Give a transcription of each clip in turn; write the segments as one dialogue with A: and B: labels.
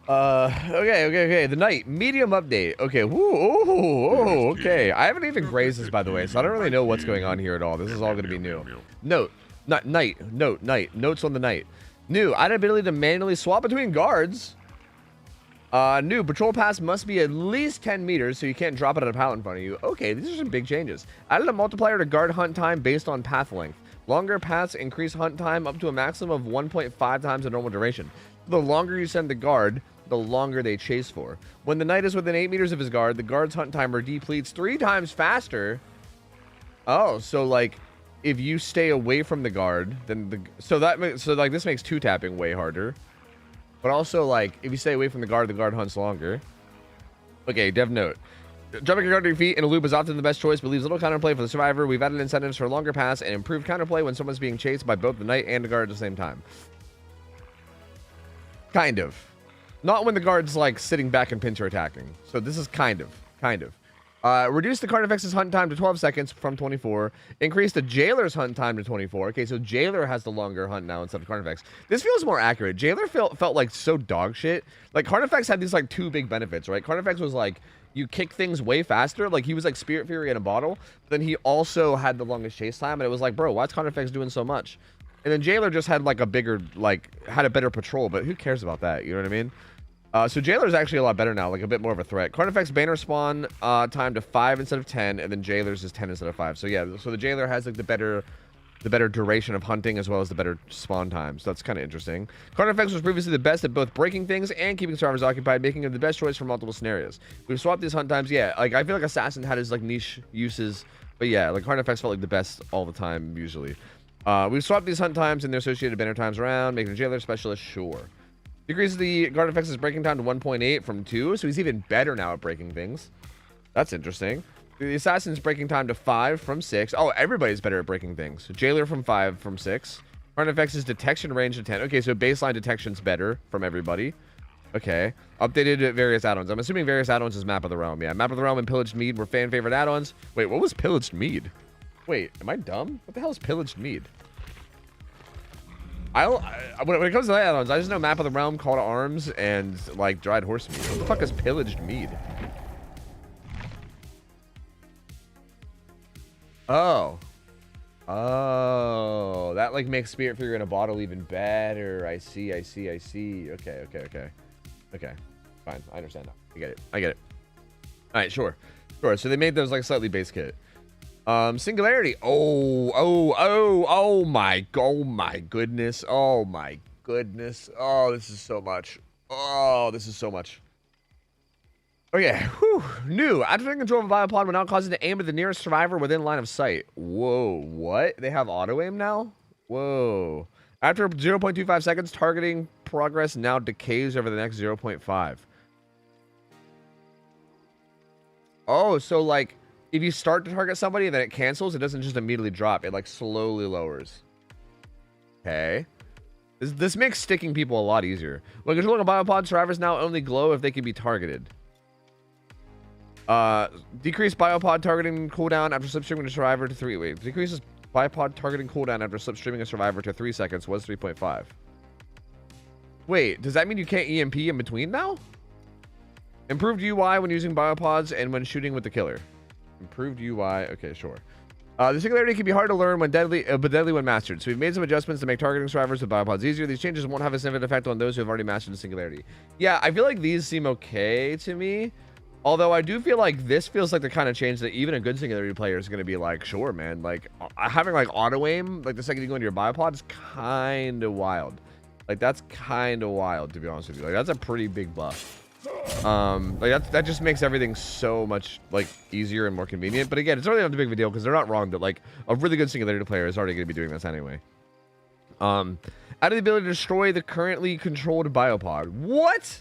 A: Okay. The night medium update. Okay. Okay. I haven't even grazed this, by the way, so I don't really know what's going on here at all. This is all going to be new. Note, not night. Night. Notes on the night. New. Added ability to manually swap between guards. New patrol pass must be at least 10 meters, so you can't drop it at a pallet in front of you. Okay, these are some big changes. Added a multiplier to guard hunt time based on path length. Longer paths increase hunt time up to a maximum of 1.5 times the normal duration. The longer you send the guard, the longer they chase for. When the knight is within 8 meters of his guard, the guard's hunt timer depletes 3 times faster. Oh, so like if you stay away from the guard, then so like this makes 2-tapping way harder. But also, like, if you stay away from the guard hunts longer. Okay, dev note. Jumping your guard to your feet in a loop is often the best choice, but leaves little counterplay for the survivor. We've added incentives for longer paths and improved counterplay when someone's being chased by both the knight and the guard at the same time. Kind of. Not when the guard's, like, sitting back and pincer attacking. So this is kind of. Reduce the Carnifex's hunt time to 12 seconds from 24. Increase the Jailer's hunt time to 24. Okay, so Jailer has the longer hunt now instead of Carnifex. This feels more accurate. Jailer felt like so dog shit. Like, Carnifex had these, like, 2 big benefits, right? Carnifex was, like, you kick things way faster. Like, he was, like, Spirit Fury in a bottle. But then he also had the longest chase time. And it was like, bro, why's Carnifex doing so much? And then Jailer just had, like, a bigger, like, had a better patrol. But who cares about that? You know what I mean? So Jailer's actually a lot better now, like a bit more of a threat. Carnifex banner spawn time to 5 instead of 10, and then Jailer's is 10 instead of 5. So yeah, so the Jailer has like the better duration of hunting as well as the better spawn time. So that's kind of interesting. Carnifex was previously the best at both breaking things and keeping survivors occupied, making him the best choice for multiple scenarios. We've swapped these hunt times. Yeah, like I feel like Assassin had his like niche uses, but yeah, like Carnifex felt like the best all the time usually. We've swapped these hunt times and their associated banner times around, making the Jailer specialist. Sure. Decreases the Carnifex's breaking time to 1.8 from 2, so he's even better now at breaking things. That's interesting. The Assassin's breaking time to 5 from 6. Oh, everybody's better at breaking things. So Jailer from 5 from 6. Carnifex's detection range to 10. Okay, so baseline detection's better from everybody. Okay. Updated various add-ons. I'm assuming various add-ons is Map of the Realm. Yeah, Map of the Realm and Pillaged Mead were fan favorite add-ons. Wait, what was Pillaged Mead? Wait, am I dumb? What the hell is Pillaged Mead? When it comes to add-ons, I just know Map of the Realm, Call to Arms, and like Dried Horse Meat. What the fuck is Pillaged Mead? Oh, that like makes Spirit Fury in a bottle even better. I see. Okay. Fine, I understand now. I get it. All right, sure. So they made those like slightly base kit. Singularity. Oh my goodness. Oh, this is so much. Okay, whew. New. After taking control of a biopod, we're now causing to aim at the nearest survivor within line of sight. Whoa, what? They have auto aim now? Whoa. After 0.25 seconds, targeting progress now decays over the next 0.5. Oh, so like if you start to target somebody and then it cancels, it doesn't just immediately drop. It like slowly lowers. Okay. This makes sticking people a lot easier. When controlling a biopod, survivors now only glow if they can be targeted. Decrease biopod targeting cooldown after slipstreaming a survivor to 3. Wait, decreases biopod targeting cooldown after slipstreaming a survivor to 3 seconds was 3.5. Wait, does that mean you can't EMP in between now? Improved UI when using biopods and when shooting with the killer. Improved UI. Okay, sure. The Singularity can be hard to learn when deadly, but deadly when mastered. So we've made some adjustments to make targeting survivors with biopods easier. These changes won't have a significant effect on those who have already mastered the Singularity. Yeah, I feel like these seem okay to me. Although I do feel like this feels like the kind of change that even a good Singularity player is going to be like, sure, man. Like having like auto aim, like the second you go into your biopod is kind of wild. Like that's kind of wild, to be honest with you. Like that's a pretty big buff. Like that just makes everything so much like easier and more convenient. But again, it's really not too big of a deal because they're not wrong that like a really good Singularity player is already going to be doing this anyway. Added the ability to destroy the currently controlled biopod. What?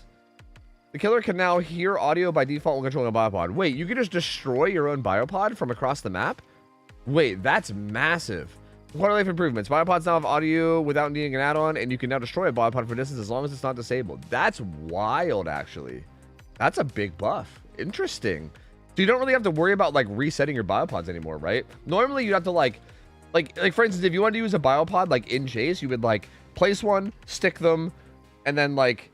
A: The killer can now hear audio by default when controlling a biopod. Wait, you can just destroy your own biopod from across the map? Wait, that's massive. Quality of life improvements. Biopods now have audio without needing an add-on, and you can now destroy a biopod for distance as long as it's not disabled. That's wild, actually. That's a big buff. Interesting. So you don't really have to worry about like resetting your biopods anymore, right? Normally you'd have to like for instance, if you wanted to use a biopod like in chase, you would like place one, stick them, and then like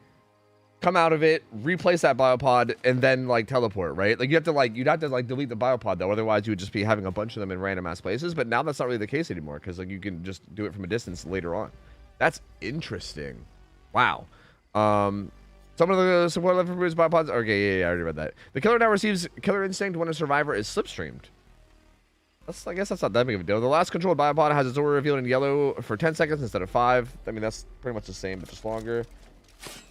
A: come out of it, replace that biopod, and then like teleport, right? Like you'd have to like delete the biopod though, otherwise you would just be having a bunch of them in random ass places. But now that's not really the case anymore because like you can just do it from a distance later on. That's interesting. Wow. Some of the support left for Bruce biopods. Okay, yeah, I already read that. The killer now receives killer instinct when a survivor is slipstreamed. I guess that's not that big of a deal. The last controlled biopod has its aura revealed in yellow for 10 seconds instead of 5. I mean, that's pretty much the same, but just longer.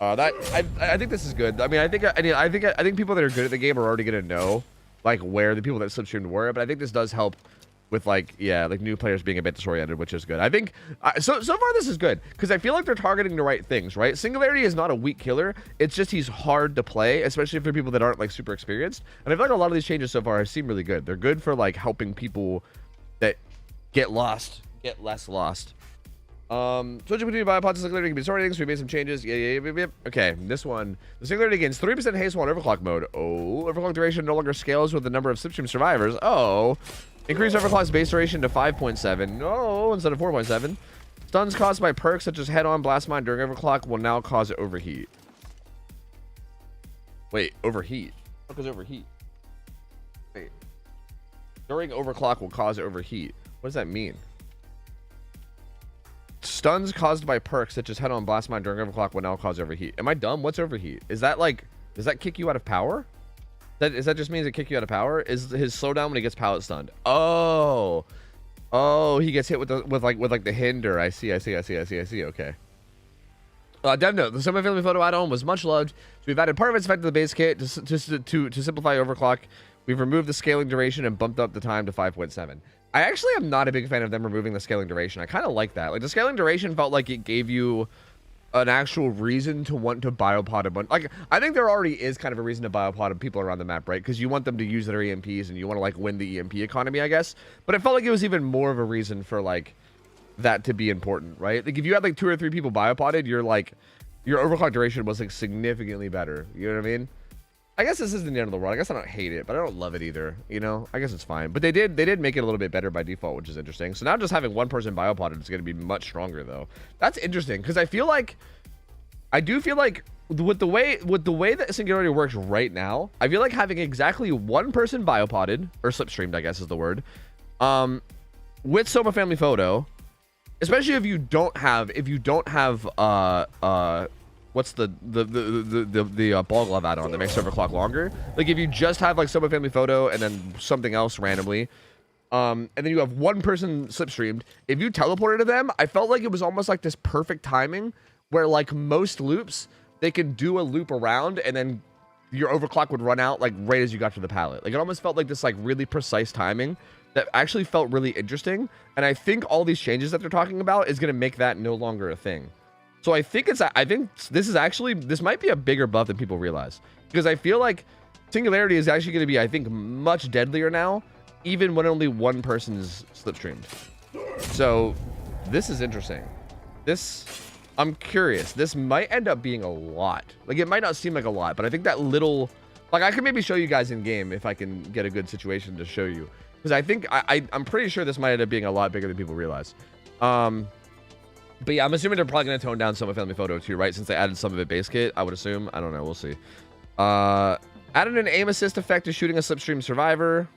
A: I think this is good. I mean, I think people that are good at the game are already gonna know like where the people that slipstreamed were, but I think this does help with like new players being a bit disoriented, which is good. I think so far this is good because I feel like they're targeting the right things, right? Singularity is not a weak killer. It's just he's hard to play, especially for people that aren't like super experienced. And I feel like a lot of these changes so far seem really good. They're good for like helping people that get lost get less lost. Switching between biopods and Singularity can be sorting, so we made some changes. Yeah. Okay, this one. The Singularity gains 3% haste while in overclock mode. Oh, overclock duration no longer scales with the number of slipstream survivors. Oh. Increase overclock's base duration to 5.7. No, instead of 4.7. Stuns caused by perks such as head-on blast mine during overclock will now cause overheat. Wait, overheat? What is overheat? Wait. During overclock will cause overheat. What does that mean? Stuns caused by perks such as head-on blast mine during overclock will now cause overheat. Am I dumb? What's overheat? Is that like, does that kick you out of power? Is that just means it kick you out of power? Is his slowdown when he gets pallet stunned? Oh, he gets hit with the hinder. I see. Okay. Dev note: the semi-family photo add-on was much loved. So we've added part of its effect to the base kit to simplify overclock. We've removed the scaling duration and bumped up the time to 5.7. I actually am not a big fan of them removing the scaling duration. I kind of like that. Like the scaling duration felt like it gave you an actual reason to want to biopod a bunch. Like I think there already is kind of a reason to biopod people around the map, right? Because you want them to use their EMPs and you want to like win the EMP economy, I guess. But it felt like it was even more of a reason for like that to be important, right? Like if you had like 2 or 3 people biopoded, your overclock duration was like significantly better. You know what I mean? I guess this isn't the end of the world. I guess I don't hate it, but I don't love it either. You know, I guess it's fine. But they did make it a little bit better by default, which is interesting. So now just having one person biopoded is going to be much stronger, though. That's interesting because I do feel like with the way that Singularity works right now, I feel like having exactly one person biopoded or slipstreamed, I guess is the word, with Soma Family Photo, especially if you don't have what's the ball glove add-on that makes overclock longer? Like if you just have like Soma Family Photo and then something else randomly, and then you have one person slipstreamed. If you teleported to them, I felt like it was almost like this perfect timing where like most loops they can do a loop around and then your overclock would run out like right as you got to the pallet. Like it almost felt like this like really precise timing that actually felt really interesting. And I think all these changes that they're talking about is going to make that no longer a thing. So I think this might be a bigger buff than people realize, because I feel like Singularity is actually going to be, I think, much deadlier now, even when only one person is slipstreamed. So this is interesting. I'm curious. This might end up being a lot. Like it might not seem like a lot, but I think that little, like I can maybe show you guys in game if I can get a good situation to show you, because I think I'm pretty sure this might end up being a lot bigger than people realize. But yeah, I'm assuming they're probably going to tone down Soma Family Photo too, right? Since they added some of it base kit, I would assume. I don't know. We'll see. Added an aim assist effect to shooting a slipstream survivor.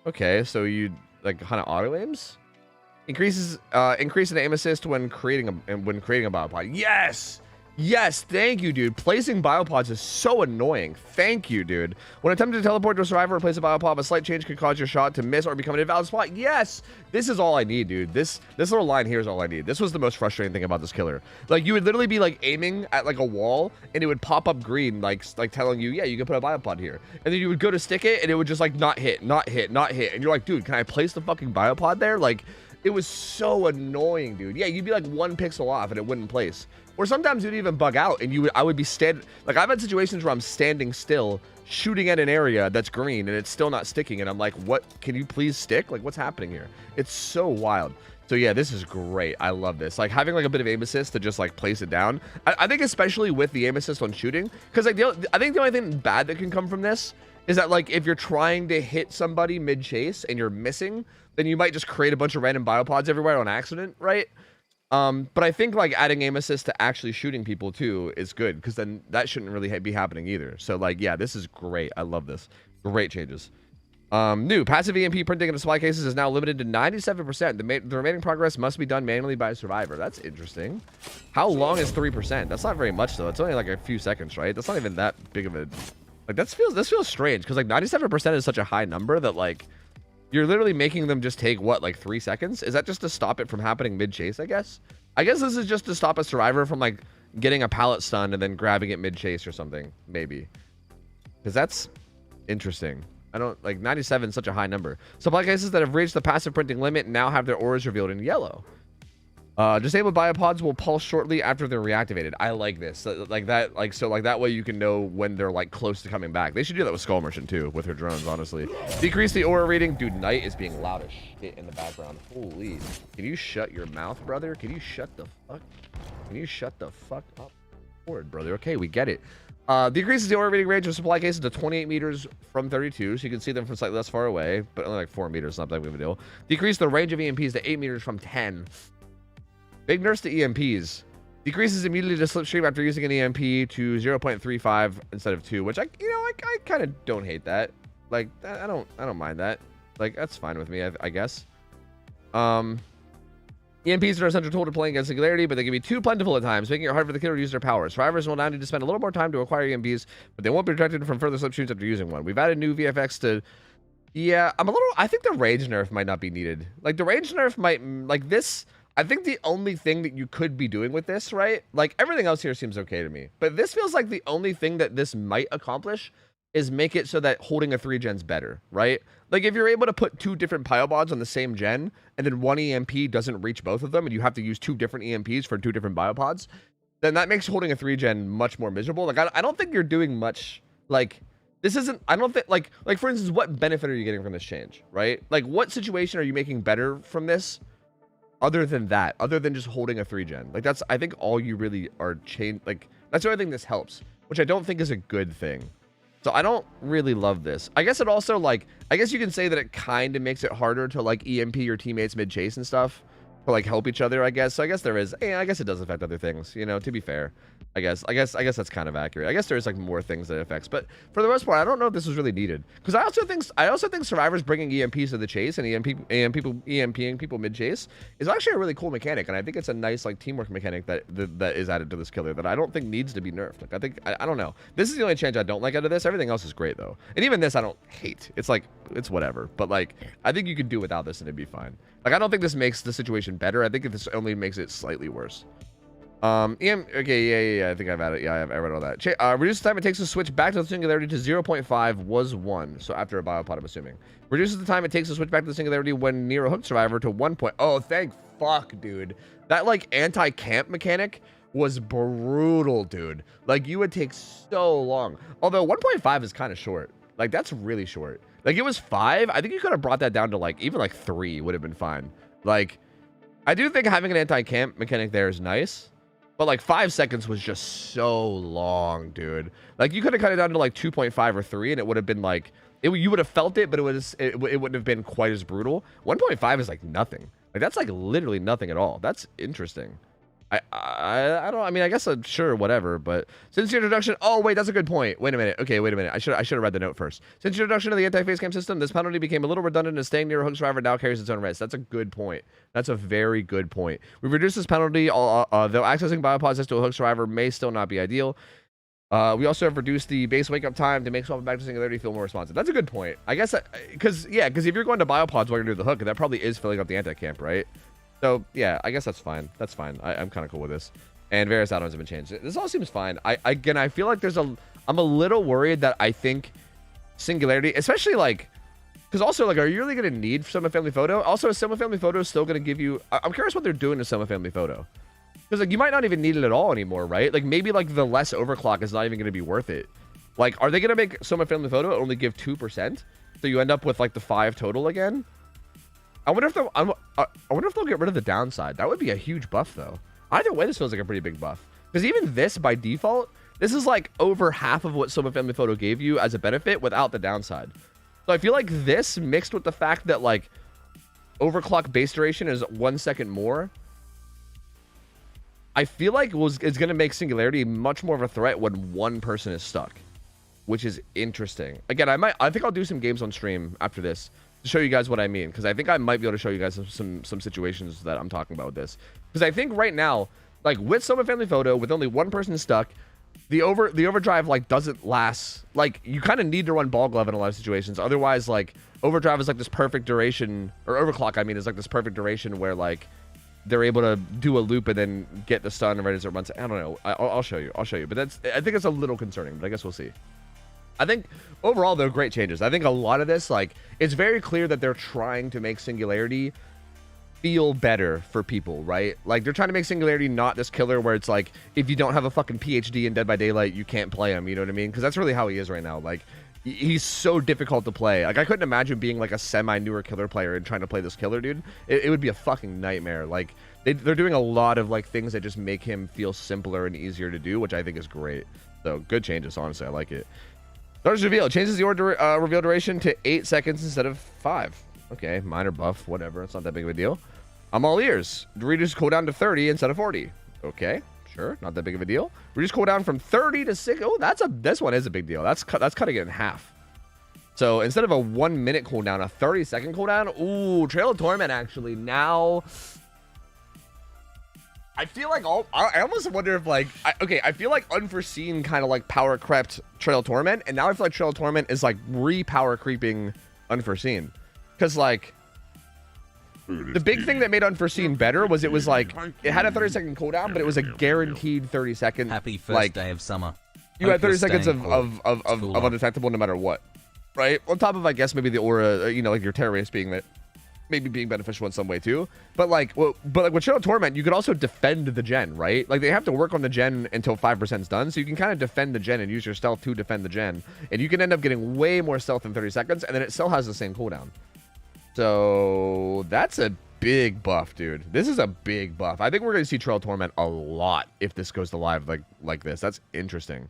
A: Okay, so you like kind of auto aims. Increase an aim assist when creating a biopod. Yes, thank you, dude. Placing biopods is so annoying. Thank you, dude. When attempting to teleport to a survivor or place a biopod, a slight change could cause your shot to miss or become an invalid spot. Yes, this is all I need, dude. This little line here is all I need. This was the most frustrating thing about this killer. Like you would literally be like aiming at like a wall and it would pop up green, like telling you, yeah, you can put a biopod here. And then you would go to stick it and it would just like not hit. And you're like, dude, can I place the fucking biopod there? Like it was so annoying, dude. Yeah, you'd be like 1 pixel off and it wouldn't place. Or sometimes you'd even bug out and I would be like I've had situations where I'm standing still shooting at an area that's green and it's still not sticking and I'm like, what, can you please stick? Like what's happening here? It's so wild. So yeah, this is great. I love this. Like having like a bit of aim assist to just like place it down. I think especially with the aim assist on shooting, because like I think the only thing bad that can come from this is that like if you're trying to hit somebody mid chase and you're missing, then you might just create a bunch of random biopods everywhere on accident, right? But I think like adding aim assist to actually shooting people too is good, because then that shouldn't really be happening either. So like, yeah, this is great. I love this. Great changes. New passive EMP printing in supply cases is now limited to 97%. The remaining progress must be done manually by a survivor. That's interesting. How long is 3%? That's not very much though. It's only like a few seconds, right? That's not even that big of a like. This feels strange, because like 97% is such a high number that like you're literally making them just take what, like 3 seconds? Is that just to stop it from happening mid chase? I guess this is just to stop a survivor from like getting a pallet stun and then grabbing it mid chase or something, maybe, because that's interesting. I don't like 97 is such a high number. Supply cases that have reached the passive printing limit now have their auras revealed in yellow. Disabled biopods will pulse shortly after they're reactivated. I like this. So that way you can know when they're like close to coming back. They should do that with Skull Merchant too, with her drones, honestly. Decrease the aura reading. Dude, Knight is being loud as shit in the background. Holy. Can you shut your mouth, brother? Can you shut the fuck? Can you shut the fuck up? Forward, brother. Okay, we get it. Decreases the aura reading range of supply cases to 28 meters from 32, so you can see them from slightly less far away, but only like 4 meters, not that big of a deal. Decrease the range of EMPs to 8 meters from 10. Big nerfs to EMPs. Decreases immunity to slipstream after using an EMP to 0.35 instead of 2, which I kind of don't hate that. Like, I don't mind that. Like, that's fine with me, I guess. EMPs are an essential tool to playing against Singularity, but they can be too plentiful at times, making it hard for the killer to use their power. Survivors will now need to spend a little more time to acquire EMPs, but they won't be protected from further slipstreams after using one. We've added new VFX to... Yeah, I think the range nerf might not be needed. Like, the range nerf might... Like, this... I think the only thing that you could be doing with this, right? Like, everything else here seems okay to me. But this feels like the only thing that this might accomplish is make it so that holding a 3-gen's better, right? Like, if you're able to put 2 different biopods on the same gen, and then one EMP doesn't reach both of them, and you have to use 2 different EMPs for 2 different biopods, then that makes holding a 3-gen much more miserable. Like, I don't think you're doing much, like... This isn't, I don't think, like, for instance, what benefit are you getting from this change, right? Like, what situation are you making better from this? Other than that, other than just holding a 3-gen. Like, that's, I think, all you really are like, that's the only thing this helps, which I don't think is a good thing. So I don't really love this. I guess it also, like, I guess you can say that it kind of makes it harder to, like, EMP your teammates mid-chase and stuff. To, like, help each other, I guess. So I guess there is, yeah, I guess it does affect other things, you know, to be fair. I guess that's kind of accurate. I guess there's, like, more things that it affects. But for the most part, I don't know if this was really needed. Because I also think survivors bringing EMPs to the chase and EMPing people mid-chase is actually a really cool mechanic. And I think it's a nice, like, teamwork mechanic that is added to this killer that I don't think needs to be nerfed. Like, I don't know. This is the only change I don't like out of this. Everything else is great, though. And even this I don't hate. It's, like, it's whatever. But, like, I think you could do without this and it'd be fine. Like, I don't think this makes the situation better. I think this only makes it slightly worse. Okay, yeah, I think I've had it. Yeah, I read all that. Reduces the time it takes to switch back to the Singularity to 0.5 was 1. So after a biopod, I'm assuming. Reduces the time it takes to switch back to the Singularity when near a hooked survivor to 1. Oh, thank fuck, dude. That, like, anti-camp mechanic was brutal, dude. Like, you would take so long. Although 1.5 is kind of short. Like, that's really short. Like, it was 5. I think you could have brought that down to, like, even, like, 3 would have been fine. Like, I do think having an anti-camp mechanic there is nice. But, like, 5 seconds was just so long, dude. Like, you could have cut it down to, like, 2.5 or 3, and it would have been, like... you would have felt it, but it wouldn't have been quite as brutal. 1.5 is, like, nothing. Like, that's, like, literally nothing at all. That's interesting. I don't... I mean, I guess I'm sure, whatever, but... Since the introduction... Oh, wait, that's a good point. Wait a minute. Okay, wait a minute. I should have read the note first. Since the introduction of the anti-phase cam system, this penalty became a little redundant, and staying near a hook survivor now carries its own risk. That's a good point. That's a very good point. We've reduced this penalty, though accessing biopods next to a hook survivor may still not be ideal. We also have reduced the base wake-up time to make swapping back to Singularity feel more responsive. That's a good point. I guess, because if you're going to biopods while you're doing the hook, that probably is filling up the anti-camp, right? So, yeah, I guess that's fine. That's fine. I'm kind of cool with this. And various add-ons have been changed. This all seems fine. I feel like I'm a little worried that I think Singularity, especially, like, because also, like, are you really going to need Soma Family Photo? Also, is Soma Family Photo still going to give you... I'm curious what they're doing to Soma Family Photo. Because, like, you might not even need it at all anymore, right? Like, maybe, like, the less overclock is not even going to be worth it. Like, are they going to make Soma Family Photo only give 2%? So you end up with, like, the 5 total again? I wonder if they'll get rid of the downside. That would be a huge buff, though. Either way, this feels like a pretty big buff. Because even this, by default, this is, like, over half of what Soma Family Photo gave you as a benefit without the downside. So I feel like this, mixed with the fact that, like, overclock base duration is 1 second more, I feel like it's going to make Singularity much more of a threat when one person is stuck, which is interesting. Again, I think I'll do some games on stream after this to show you guys what I mean, because I think I might be able to show you guys some situations that I'm talking about with this. Because I think right now, like with Summit Family Photo, with only one person stuck, the overdrive like doesn't last. Like you kind of need to run ball glove in a lot of situations. Otherwise, like overdrive is like this perfect duration, or overclock I mean is like this perfect duration where like they're able to do a loop and then get the stun right as it runs. I don't know. I'll show you. But I think it's a little concerning, but I guess we'll see. I think overall, though, great changes. I think a lot of this, like, it's very clear that they're trying to make Singularity feel better for people, right? Like, they're trying to make Singularity not this killer where it's like, if you don't have a fucking PhD in Dead by Daylight, you can't play him, you know what I mean? Because that's really how he is right now. Like, he's so difficult to play. Like, I couldn't imagine being, like, a semi-newer killer player and trying to play this killer, dude. It would be a fucking nightmare. Like, they're doing a lot of, like, things that just make him feel simpler and easier to do, which I think is great. So, good changes, honestly. I like it. Darkness Reveal changes the reveal duration to 8 seconds instead of 5. Okay, minor buff, whatever. It's not that big of a deal. I'm all ears. Reduce cooldown to 30 instead of 40. Okay, sure, not that big of a deal. Reduce cooldown from 30 to 6. Oh, this one is a big deal. That's cutting it in half. So instead of a 1 minute cooldown, a 30-second cooldown. Ooh, Trail of Torment actually now. I feel like I almost wonder if like I feel like Unforeseen kind of like power crept Trail of Torment, and now I feel like Trail of Torment is like re-power creeping Unforeseen, because like the big thing that made Unforeseen better was it was like it had a 30-second cooldown, but it was a guaranteed 30-second.
B: Happy first day of summer.
A: You had 30 seconds of undetectable no matter what, right? On top of I guess maybe the aura, you know, like your terrorist being that. Maybe being beneficial in some way too, but like with Shadow Torment, you could also defend the gen, right? Like they have to work on the gen until 5% is done, so you can kind of defend the gen and use your stealth to defend the gen, and you can end up getting way more stealth in 30 seconds, and then it still has the same cooldown. So that's a big buff, dude. This is a big buff. I think we're gonna see Trail Torment a lot if this goes to live like this. That's interesting.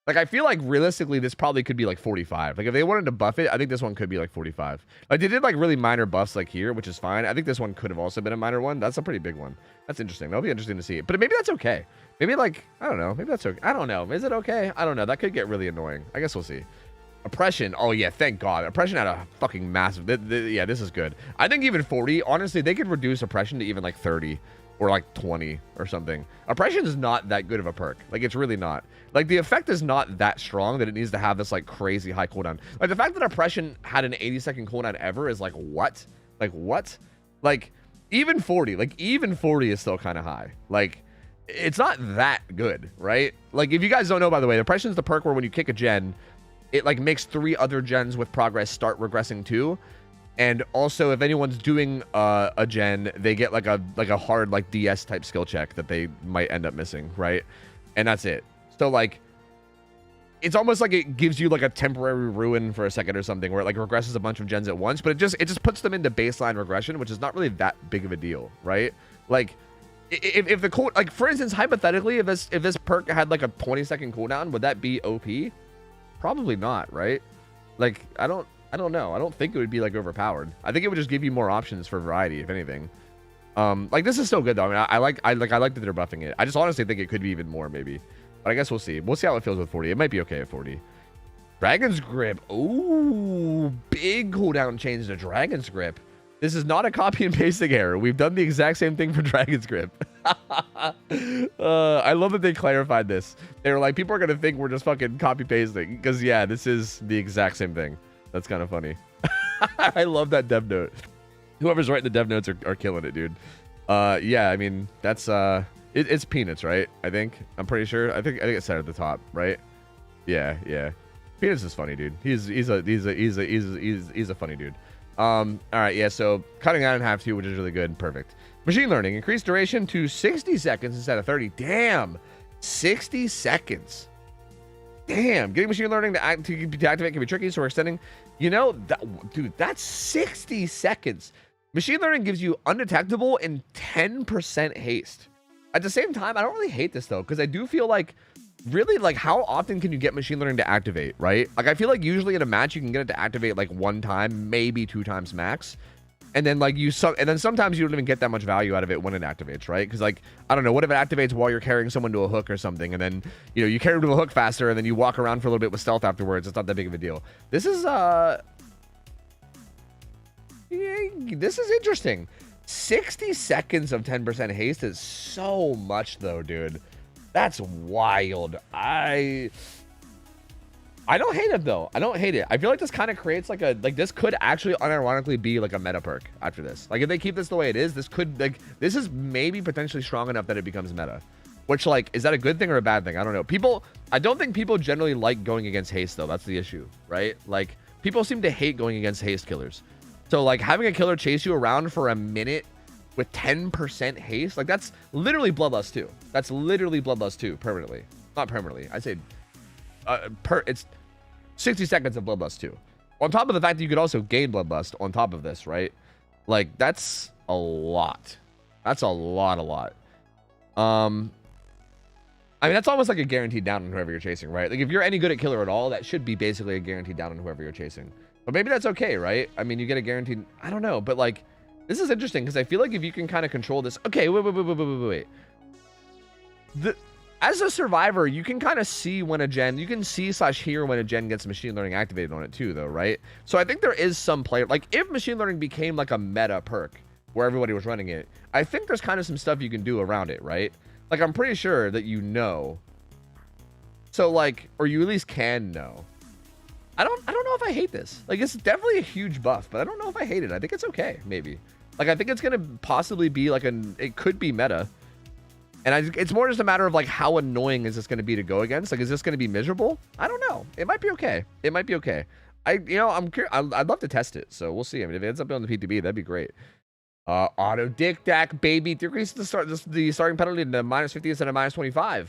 A: Like, I feel like, realistically, this probably could be, like, 45. Like, if they wanted to buff it, I think this one could be, like, 45. Like, they did, like, really minor buffs, like, here, which is fine. I think this one could have also been a minor one. That's a pretty big one. That's interesting. That'll be interesting to see. But maybe that's okay. Maybe, like, I don't know. Maybe that's okay. I don't know. Is it okay? I don't know. That could get really annoying. I guess we'll see. Oppression. Oh, yeah, thank God. Oppression had a fucking massive... yeah, this is good. I think even 40, honestly, they could reduce Oppression to even, like, 30. Or like 20 or something. Oppression is not that good of a perk. Like, it's really not. Like, the effect is not that strong that it needs to have this, like, crazy high cooldown. Like, the fact that Oppression had an 80-second cooldown ever is like, what? Like, what? Like, even 40. Like, even 40 is still kind of high. Like, it's not that good, right? Like, if you guys don't know, by the way, Oppression is the perk where when you kick a gen, it, like, makes 3 other gens with progress start regressing too. And also, if anyone's doing a gen, they get like a hard like DS type skill check that they might end up missing, right? And that's it. So like, it's almost like it gives you like a temporary ruin for a second or something, where it like regresses a bunch of gens at once, but it just puts them into baseline regression, which is not really that big of a deal, right? Like, if the cool, like for instance, hypothetically, if this perk had like a 20-second cooldown, would that be OP? Probably not, right? Like, I don't know. I don't think it would be like overpowered. I think it would just give you more options for variety, if anything. Like this is still good though. I mean, I like that they're buffing it. I just honestly think it could be even more maybe. But I guess we'll see. We'll see how it feels with 40. It might be okay at 40. Dragon's Grip. Ooh, big cooldown change to Dragon's Grip. This is not a copy and pasting error. We've done the exact same thing for Dragon's Grip. I love that they clarified this. They were like, people are gonna think we're just fucking copy pasting, because yeah, this is the exact same thing. That's kind of funny. I love that dev note. Whoever's writing the dev notes are killing it, dude. Yeah, I mean, that's it's peanuts, right? I think. I'm pretty sure. I think it's set at the top, right? Yeah. Peanuts is funny, dude. He's a funny dude. All right, yeah. So cutting that in half too, which is really good. Perfect. Machine learning increased duration to 60 seconds instead of 30. Damn, 60 seconds. Damn, getting machine learning to activate can be tricky, so we're extending. You know, dude, that's 60 seconds. Machine learning gives you undetectable and 10% haste. At the same time, I don't really hate this though, because I do feel like, really, like, how often can you get machine learning to activate, right? Like, I feel like usually in a match you can get it to activate like 1 time, maybe 2 times max. And then like and then sometimes you don't even get that much value out of it when it activates, right? Because like, I don't know, what if it activates while you're carrying someone to a hook or something, and then you carry them to a hook faster, and then you walk around for a little bit with stealth afterwards. It's not that big of a deal. This is interesting. 60 seconds of 10% haste is so much though, dude. That's wild. I don't hate it though. I don't hate it. I feel like this kind of creates like this could actually unironically be like a meta perk after this. Like if they keep this the way it is, this is maybe potentially strong enough that it becomes meta. Which like, is that a good thing or a bad thing? I don't know. I don't think people generally like going against haste though. That's the issue, right? Like people seem to hate going against haste killers. So like having a killer chase you around for a minute with 10% haste, like that's literally Bloodlust 2. That's literally Bloodlust 2 permanently. Not permanently. I say it's 60 seconds of Bloodlust 2. On top of the fact that you could also gain Bloodlust on top of this, right? Like, that's a lot. That's a lot. I mean, that's almost like a guaranteed down on whoever you're chasing, right? Like, if you're any good at killer at all, that should be basically a guaranteed down on whoever you're chasing. But maybe that's okay, right? I mean, you get a guaranteed... I don't know, but, like, this is interesting, because I feel like if you can kind of control this... Okay, wait. As a survivor, you can kind of see when a gen... You can see/hear when a gen gets machine learning activated on it, too, though, right? So I think there is some player... Like, if machine learning became, like, a meta perk, where everybody was running it, I think there's kind of some stuff you can do around it, right? Like, I'm pretty sure that you know. So, like, or you at least can know. I don't know if I hate this. Like, it's definitely a huge buff, but I don't know if I hate it. I think it's okay, maybe. Like, I think it's going to possibly be, like, it could be meta. And it's more just a matter of, like, how annoying is this going to be to go against? Like, is this going to be miserable? I don't know. It might be okay. It might be okay. I'm curious. I'd love to test it, so we'll see. I mean, if it ends up on the PTB, that'd be great. Auto Dick Dack, baby. Decrease the starting penalty to -50 instead of -25.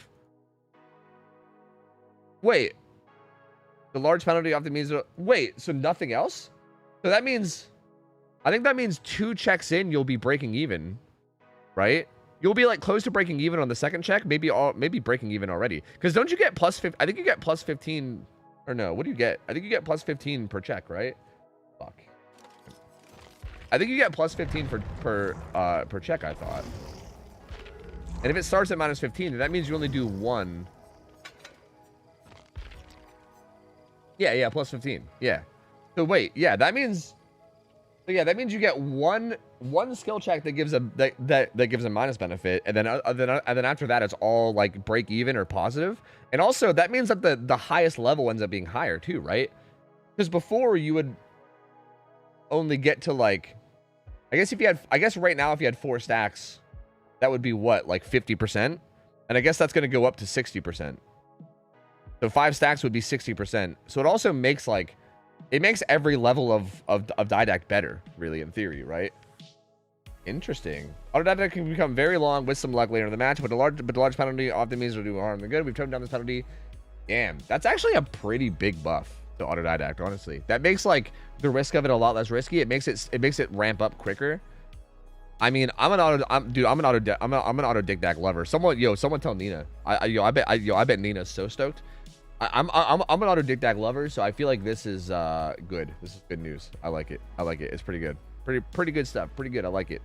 A: Wait. The large penalty often means... Wait, so nothing else? So that means... I think that means 2 checks in, you'll be breaking even. Right? You'll be, like, close to breaking even on the second check. Maybe breaking even already. Because don't you get plus 15... I think you get plus 15... Or no, what do you get? I think you get plus 15 per check, right? Fuck. I think you get plus 15 per check, I thought. And if it starts at -15, that means you only do 1... Yeah, plus 15. Yeah. So wait, yeah, that means you get one skill check that gives that gives a minus benefit, and then after that it's all like break even or positive. And also that means that the highest level ends up being higher too, right? Because before you would only get to like, I guess right now if you had 4 stacks, that would be what, like 50%, and I guess that's going to go up to 60%. So 5 stacks would be 60%. So it also makes it makes every level of Didact better, really, in theory, right? Interesting. Auto Didact can become very long with some luck later in the match, but the large penalty often means it'll do more harm than good. We've toned down this penalty. Damn, that's actually a pretty big buff to Auto Didact, honestly. That makes like the risk of it a lot less risky. It makes it ramp up quicker. I mean, I'm an auto Dick Dack lover. Someone tell Nina. I bet Nina's so stoked. I'm an auto Dick Dack lover, so I feel like this is good. This is good news. I like it. It's pretty good. Pretty good stuff. Pretty good. I like it.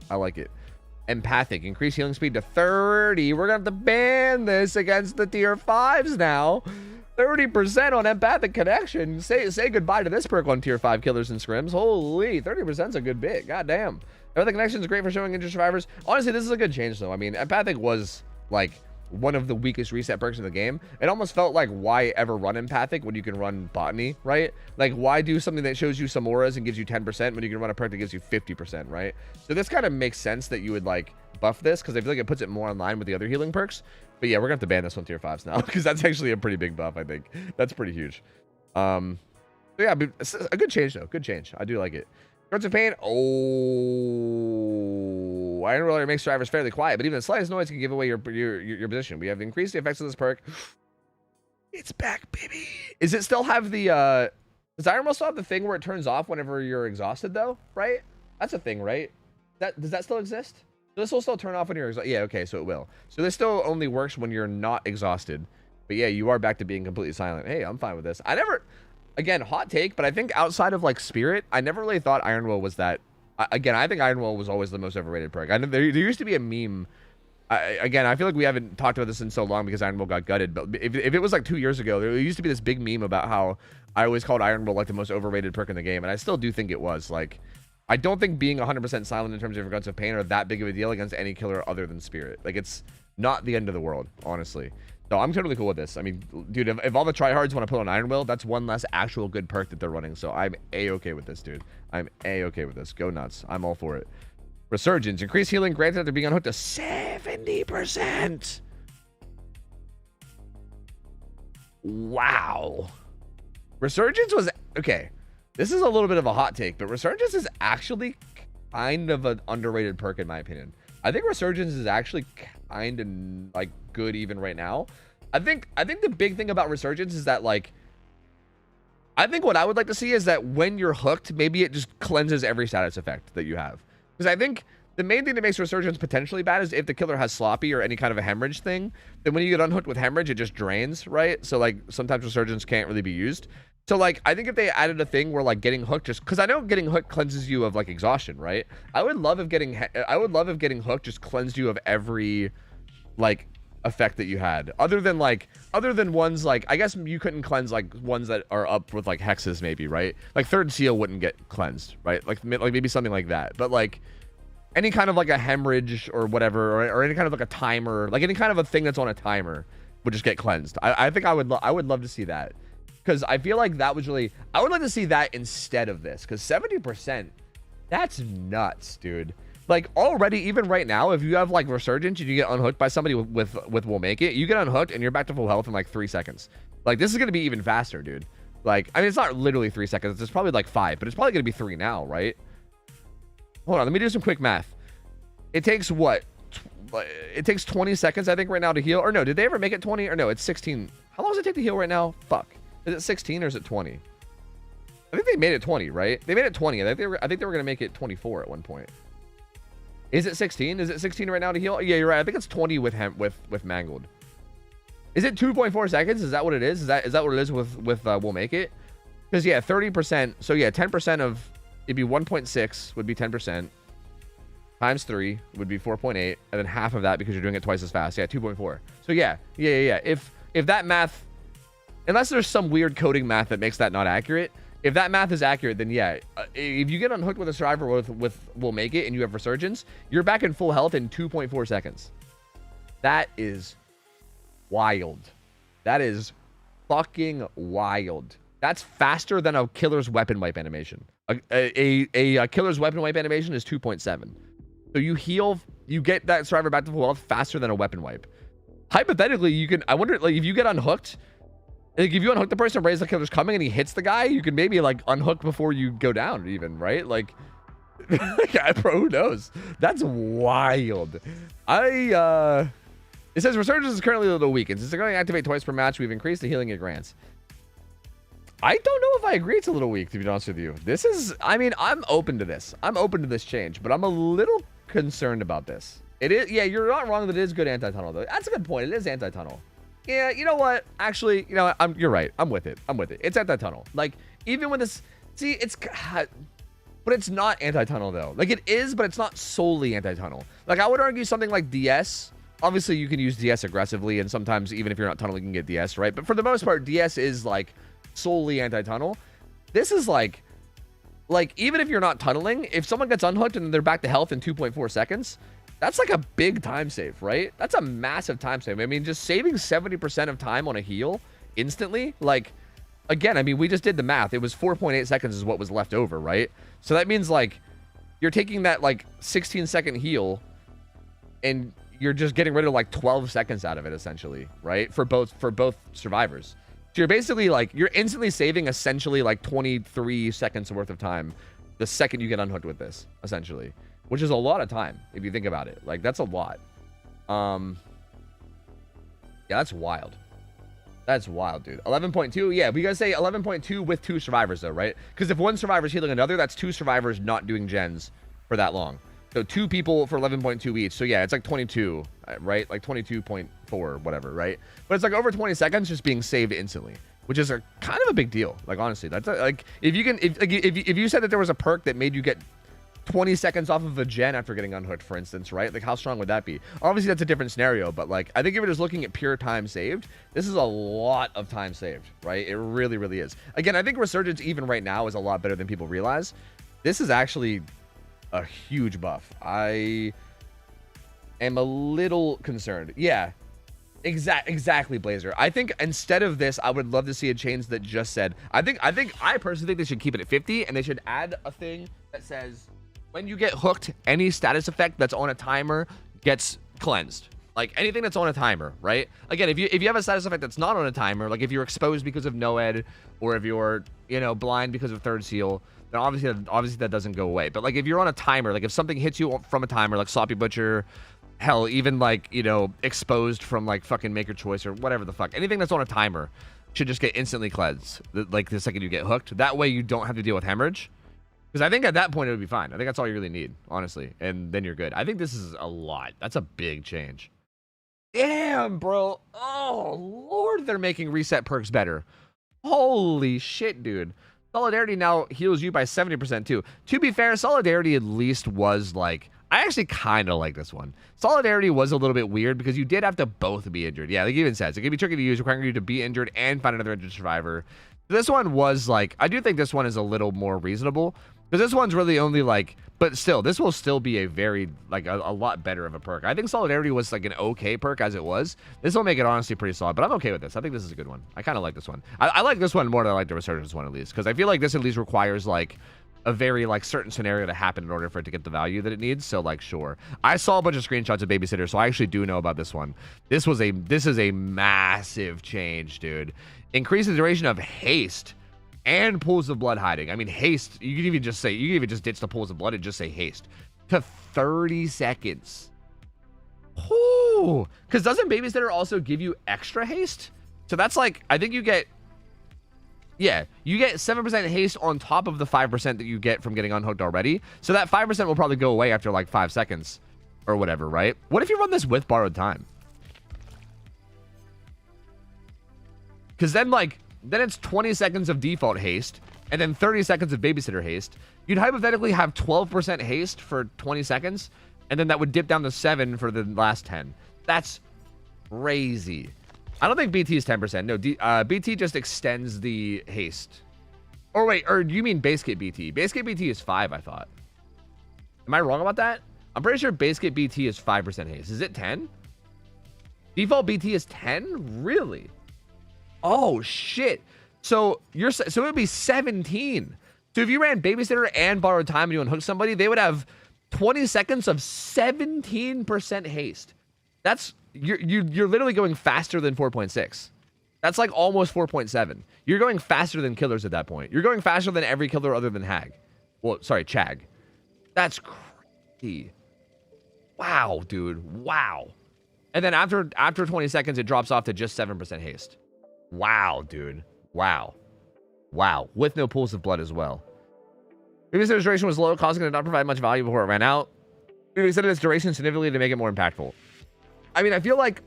A: Empathic. Increase healing speed to 30. We're gonna have to ban this against the tier 5s now. 30% on empathic connection. Say goodbye to this perk on tier 5 killers and scrims. Holy, 30%'s a good bit. God damn. Empathic connection is great for showing injured survivors. Honestly, this is a good change though. I mean, empathic was like one of the weakest reset perks in the game. It almost felt like, why ever run empathic when you can run botany, right? Like, why do something that shows you some auras and gives you 10% when you can run a perk that gives you 50%, right? So this kind of makes sense that you would like buff this, because I feel like it puts it more in line with the other healing perks. But yeah, we're gonna have to ban this on tier 5s now, because that's actually a pretty big buff. I think that's pretty huge. So yeah, it's a good change though. Good change. I do like it. Guards of Pain. Oh, Iron Roller makes drivers fairly quiet, but even the slightest noise can give away your position. We have increased the effects of this perk. It's back, baby. Does it still have the does Iron Roller still have the thing where it turns off whenever you're exhausted though? Right? That's a thing, right? Does that still exist? This will still turn off when you're exhausted. Yeah, okay, so it will. So this still only works when you're not exhausted. But yeah, you are back to being completely silent. Hey, I'm fine with this. Again, hot take, but I think outside of like Spirit, I never really thought Iron Will was that Again, I think Iron Will was always the most overrated perk. I know there used to be a meme. Again, I feel like we haven't talked about this in so long because Iron Will got gutted. But if it was like 2 years ago, there used to be this big meme about how I always called Iron Will like the most overrated perk in the game. And I still do think it was. Like, I don't think being 100% silent in terms of your guns of pain are that big of a deal against any killer other than Spirit. Like, it's not the end of the world, honestly. So I'm totally cool with this. I mean, dude, if all the tryhards want to put on Iron Will, that's one less actual good perk that they're running. So I'm A-okay with this, dude. I'm A-okay with this. Go nuts. I'm all for it. Resurgence. Increase healing granted after being unhooked to 70%. Wow. Resurgence was... Okay. This is a little bit of a hot take, but Resurgence is actually kind of an underrated perk in my opinion. I think Resurgence is actually kind of like good even right now. I think the big thing about Resurgence is that like I think what I would like to see is that when you're hooked, maybe it just cleanses every status effect that you have. Because I think the main thing that makes Resurgence potentially bad is if the killer has sloppy or any kind of a hemorrhage thing, then when you get unhooked with hemorrhage, it just drains, right? So like sometimes Resurgence can't really be used. So like I think if they added a thing where like getting hooked just because I know getting hooked cleanses you of like exhaustion, right? I would love if getting hooked just cleansed you of every like effect that you had other than ones like I guess you couldn't cleanse like ones that are up with like hexes maybe, right? Like third seal wouldn't get cleansed, right? Like maybe something like that. But like any kind of like a hemorrhage or whatever or any kind of like a timer, like any kind of a thing that's on a timer would just get cleansed. I think I would love to see that. Because I feel like that was really... I would like to see that instead of this. Because 70%, that's nuts, dude. Like, already, even right now, if you have, like, Resurgence and you get unhooked by somebody with Will Make It, you get unhooked and you're back to full health in, like, 3 seconds. Like, this is going to be even faster, dude. Like, I mean, it's not literally 3 seconds. It's probably, like, 5. But it's probably going to be 3 now, right? Hold on. Let me do some quick math. It takes what? It takes 20 seconds, I think, right now to heal. Or no, did they ever make it 20? Or no, it's 16. How long does it take to heal right now? Fuck. Is it 16 or is it 20? I think they made it 20, right? They made it 20. I think they were going to make it 24 at one point. Is it 16? Is it 16 right now to heal? Yeah, you're right. I think it's 20 with Mangled. Is it 2.4 seconds? Is that what it is? Is that what it is with We'll Make It? Because yeah, 30%. So yeah, 10% of it'd be 1.6 would be 10%. Times 3 would be 4.8, and then half of that because you're doing it twice as fast. Yeah, 2.4. So yeah. If that math, unless there's some weird coding math that makes that not accurate, if that math is accurate, then yeah, if you get unhooked with a survivor with Will Make It and you have Resurgence, you're back in full health in 2.4 seconds. That is wild. That is fucking wild. That's faster than a killer's weapon wipe animation. A killer's weapon wipe animation is 2.7. So you heal, you get that survivor back to full health faster than a weapon wipe. Hypothetically, you can, I wonder, like, if you get unhooked, like, if you unhook the person, raise the killer's coming, and he hits the guy, you can maybe, like, unhook before you go down, even, right? Like, bro, who knows? That's wild. It says Resurgence is currently a little weakened. Since it's going to activate twice per match, we've increased the healing it grants. I don't know if I agree it's a little weak, to be honest with you. This is, I mean, I'm open to this. I'm open to this change, but I'm a little concerned about this. It is, yeah, you're not wrong that it is good anti-tunnel, though. That's a good point. It is anti-tunnel. Yeah, you know what? Actually, you know, you're right. I'm with it. It's anti-tunnel. Like, even when this, see, it's, but it's not anti-tunnel, though. Like, it is, but it's not solely anti-tunnel. Like, I would argue something like DS. Obviously, you can use DS aggressively, and sometimes, even if you're not tunneling, you can get DS, right? But for the most part, DS is, like, solely anti-tunnel. This is, like, even if you're not tunneling, if someone gets unhooked and they're back to health in 2.4 seconds, that's like a big time save, right? That's a massive time save. I mean, just saving 70% of time on a heal instantly, like, again, I mean, we just did the math. It was 4.8 seconds is what was left over, right? So that means, like, you're taking that, like, 16-second heal and you're just getting rid of, like, 12 seconds out of it, essentially, right? For both survivors. So you're basically, like, you're instantly saving essentially, like, 23 seconds worth of time the second you get unhooked with this, essentially. Which is a lot of time, if you think about it. Like, that's a lot. Yeah, that's wild. That's wild, dude. 11.2, yeah, we gotta say 11.2 with 2 survivors, though, right? Because if one survivor's healing another, that's 2 survivors not doing gens for that long. So 2 people for 11.2 each. So yeah, it's like 22, right? Like 22.4, whatever, right? But it's like over 20 seconds just being saved instantly, which is a kind of a big deal. Like, honestly, that's like, if you can, if you said that there was a perk that made you get 20 seconds off of a gen after getting unhooked, for instance, right? Like, how strong would that be? Obviously, that's a different scenario, but like, I think if you're just looking at pure time saved, this is a lot of time saved, right? It really, really is. Again, I think Resurgence, even right now, is a lot better than people realize. This is actually a huge buff. I am a little concerned. Yeah, exactly, Blazer. I think instead of this, I would love to see a change that just said, I personally think they should keep it at 50, and they should add a thing that says, when you get hooked, any status effect that's on a timer gets cleansed. Like, anything that's on a timer, right? Again, if you have a status effect that's not on a timer, like if you're exposed because of NOED, or if you're, you know, blind because of third seal, then obviously that doesn't go away. But like, if you're on a timer, like if something hits you from a timer, like Sloppy Butcher, hell, even like, you know, exposed from like fucking Maker Choice or whatever the fuck, anything that's on a timer should just get instantly cleansed, like the second you get hooked. That way you don't have to deal with hemorrhage. Because I think at that point it would be fine. I think that's all you really need, honestly. And then you're good. I think this is a lot. That's a big change. Damn, bro. Oh, Lord, they're making reset perks better. Holy shit, dude. Solidarity now heals you by 70% too. To be fair, Solidarity at least was like... I actually kind of like this one. Solidarity was a little bit weird because you did have to both be injured. Yeah, like even says, it can be tricky to use, requiring you to be injured and find another injured survivor. This one was like... I do think this one is a little more reasonable. Because this one's really only like, but still, this will still be a very, like, a lot better of a perk. I think Solidarity was like an okay perk as it was. This will make it honestly pretty solid, but I'm okay with this. I think this is a good one. I kind of like this one. I like this one more than I like the Resurgence one, at least. Because I feel like this at least requires, like, a very, like, certain scenario to happen in order for it to get the value that it needs. So, like, sure. I saw a bunch of screenshots of Babysitter, so I actually do know about this one. This is a massive change, dude. Increase the duration of haste. And pools of blood hiding. I mean, haste. You can even just ditch the pools of blood and just say haste to 30 seconds. Ooh, because doesn't Babysitter also give you extra haste? So that's like, I think you get, yeah, you get 7% haste on top of the 5% that you get from getting unhooked already. So that 5% will probably go away after like 5 seconds or whatever, right? What if you run this with borrowed time? Because then like, then it's 20 seconds of default haste, and then 30 seconds of Babysitter haste. You'd hypothetically have 12% haste for 20 seconds, and then that would dip down to 7 for the last 10. That's crazy. I don't think BT is 10%. No, BT just extends the haste. Or wait, or do you mean base kit BT? Base kit BT is 5, I thought. Am I wrong about that? I'm pretty sure base kit BT is 5% haste. Is it 10? Default BT is 10? Really? Oh shit. So it would be 17. So if you ran Babysitter and borrowed time and you unhooked somebody, they would have 20 seconds of 17% haste. That's you're literally going faster than 4.6. That's like almost 4.7. You're going faster than killers at that point. You're going faster than every killer other than Hag. Well, sorry, Chag. That's crazy. Wow, dude. Wow. And then after 20 seconds, it drops off to just 7% haste. Wow, dude. Wow. Wow. With no pools of blood as well. Babysitter's duration was low, causing it to not provide much value before it ran out. We extended its duration significantly to make it more impactful. I mean, I feel like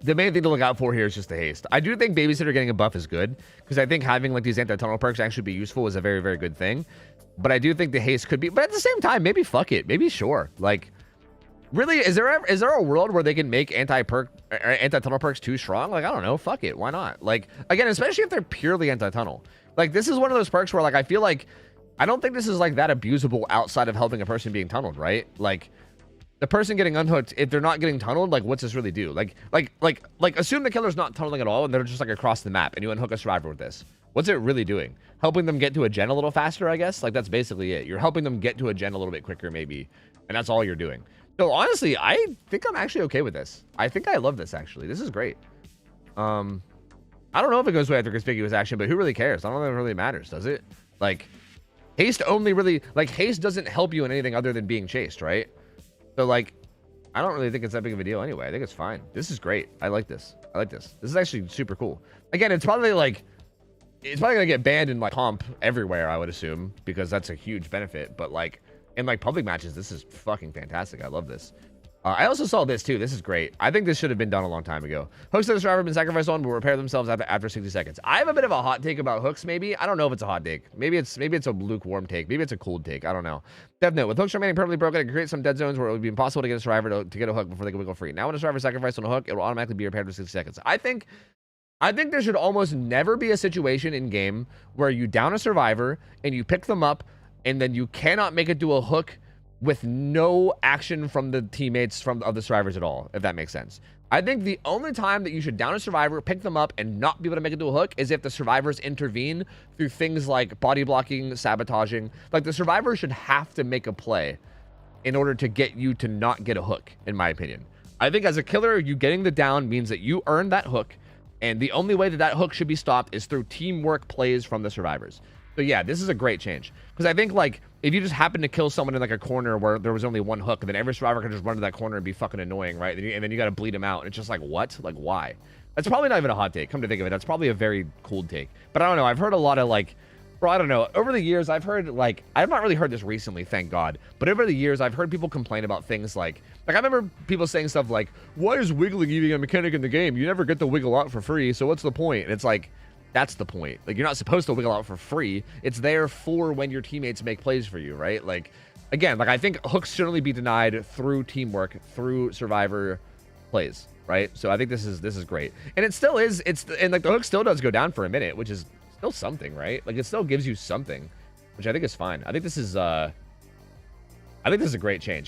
A: the main thing to look out for here is just the haste. I do think Babysitter getting a buff is good, because I think having like these anti-tunnel perks actually be useful is a very, very good thing. But I do think the haste could be, but at the same time, maybe fuck it. Maybe sure. Like, really, is there a world where they can make anti-tunnel perks too strong? Like, I don't know. Fuck it. Why not? Like, again, especially if they're purely anti-tunnel. Like, this is one of those perks where, like, I feel like, I don't think this is, like, that abusable outside of helping a person being tunneled, right? Like, the person getting unhooked, if they're not getting tunneled, like, what's this really do? Like, assume the killer's not tunneling at all, and they're just, like, across the map, and you unhook a survivor with this. What's it really doing? Helping them get to a gen a little faster, I guess? Like, that's basically it. You're helping them get to a gen a little bit quicker, maybe. And that's all you're doing. So honestly, I think I'm actually okay with this. I think I love this, actually. This is great. I don't know if it goes away after conspicuous action, but who really cares? I don't know if it really matters, does it? Like, haste only really... Like, haste doesn't help you in anything other than being chased, right? So, like, I don't really think it's that big of a deal anyway. I think it's fine. This is great. I like this. I like this. This is actually super cool. Again, it's probably, like... It's probably going to get banned in, like, comp everywhere, I would assume, because that's a huge benefit. But, like... In like public matches, this is fucking fantastic. I love this. I also saw this too. This is great. I think this should have been done a long time ago. Hooks that the survivor have been sacrificed on will repair themselves after 60 seconds. I have a bit of a hot take about hooks, maybe. I don't know if it's a hot take. Maybe it's a lukewarm take. Maybe it's a cold take. I don't know. Dev note, with hooks remaining perfectly broken, it can create some dead zones where it would be impossible to get a survivor to get a hook before they can wiggle free. Now when a survivor is sacrificed on a hook, it will automatically be repaired for 60 seconds. I think there should almost never be a situation in game where you down a survivor and you pick them up and then you cannot make it to a hook with no action from the teammates of the survivors at all, if that makes sense. I think the only time that you should down a survivor, pick them up, and not be able to make it to a hook is if the survivors intervene through things like body blocking, sabotaging. Like, the survivor should have to make a play in order to get you to not get a hook, in my opinion. I think as a killer, you getting the down means that you earned that hook, and the only way that that hook should be stopped is through teamwork plays from the survivors. So yeah, this is a great change. Because I think, like, if you just happen to kill someone in, like, a corner where there was only one hook, and then every survivor can just run to that corner and be fucking annoying, right? And then you gotta bleed him out. And it's just like, what? Like, why? That's probably not even a hot take. Come to think of it, that's probably a very cold take. But I don't know. I've heard a lot of, like, bro, I don't know. Over the years, I've heard, like, I've not really heard this recently, thank God. But over the years, I've heard people complain about things like I remember people saying stuff like, why is wiggling even a mechanic in the game? You never get to wiggle out for free, so what's the point? And it's like, that's the point. Like, you're not supposed to wiggle out for free. It's there for when your teammates make plays for you, right? Like, again, like, I think hooks should only be denied through teamwork, through survivor plays, right? So I think this is great. And it still is, and like the hook still does go down for a minute, which is still something, right? Like, it still gives you something, which I think is fine. I think this is a great change.